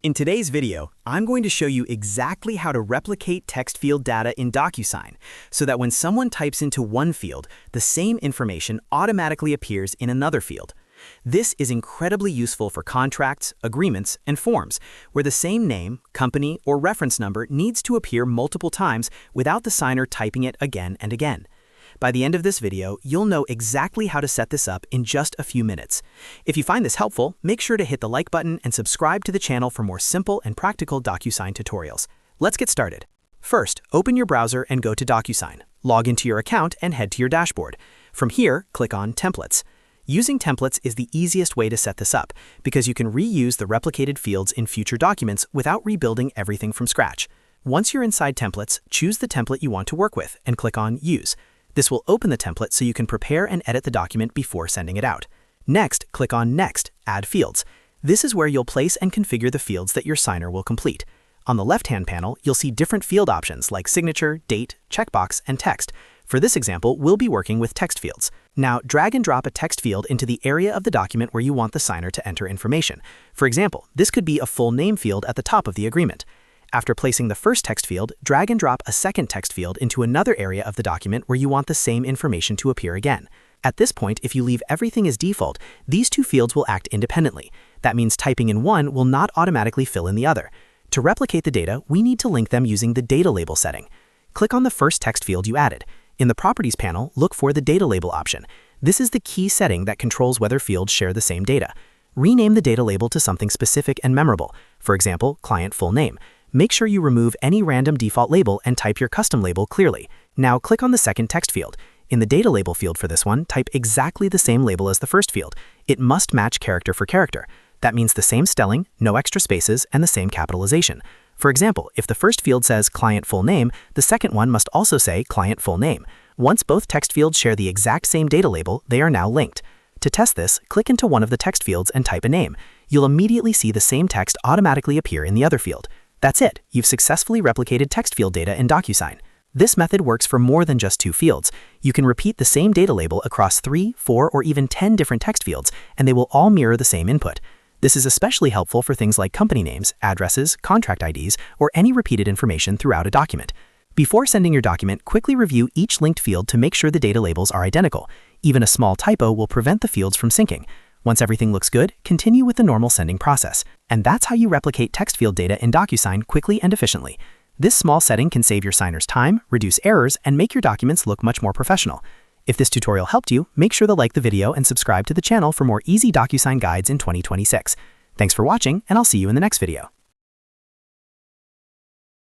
In today's video, I'm going to show you exactly how to replicate text field data in DocuSign so that when someone types into one field, the same information automatically appears in another field. This is incredibly useful for contracts, agreements, and forms, where the same name, company, or reference number needs to appear multiple times without the signer typing it again and again. By the end of this video, you'll know exactly how to set this up in just a few minutes. If you find this helpful, make sure to hit the like button and subscribe to the channel for more simple and practical DocuSign tutorials. Let's get started. First, open your browser and go to DocuSign. Log into your account and head to your dashboard. From here, click on Templates. Using templates is the easiest way to set this up because you can reuse the replicated fields in future documents without rebuilding everything from scratch. Once you're inside Templates, choose the template you want to work with and click on Use. This will open the template so you can prepare and edit the document before sending it out. Next, click on Next, Add Fields. This is where you'll place and configure the fields that your signer will complete. On the left-hand panel, you'll see different field options like signature, date, checkbox, and text. For this example, we'll be working with text fields. Now, drag and drop a text field into the area of the document where you want the signer to enter information. For example, this could be a full name field at the top of the agreement. After placing the first text field, drag and drop a second text field into another area of the document where you want the same information to appear again. At this point, if you leave everything as default, these two fields will act independently. That means typing in one will not automatically fill in the other. To replicate the data, we need to link them using the data label setting. Click on the first text field you added. In the Properties panel, look for the Data Label option. This is the key setting that controls whether fields share the same data. Rename the data label to something specific and memorable. For example, client full name. Make sure you remove any random default label and type your custom label clearly. Now click on the second text field. In the data label field for this one, type exactly the same label as the first field. It must match character for character. That means the same spelling, no extra spaces, and the same capitalization. For example, if the first field says client full name, the second one must also say client full name. Once both text fields share the exact same data label, they are now linked. To test this, click into one of the text fields and type a name. You'll immediately see the same text automatically appear in the other field. That's it, you've successfully replicated text field data in DocuSign. This method works for more than just two fields. You can repeat the same data label across 3, 4, or even 10 different text fields, and they will all mirror the same input. This is especially helpful for things like company names, addresses, contract IDs, or any repeated information throughout a document. Before sending your document, quickly review each linked field to make sure the data labels are identical. Even a small typo will prevent the fields from syncing. Once everything looks good, continue with the normal sending process. And that's how you replicate text field data in DocuSign quickly and efficiently. This small setting can save your signers time, reduce errors, and make your documents look much more professional. If this tutorial helped you, make sure to like the video and subscribe to the channel for more easy DocuSign guides in 2026. Thanks for watching, and I'll see you in the next video.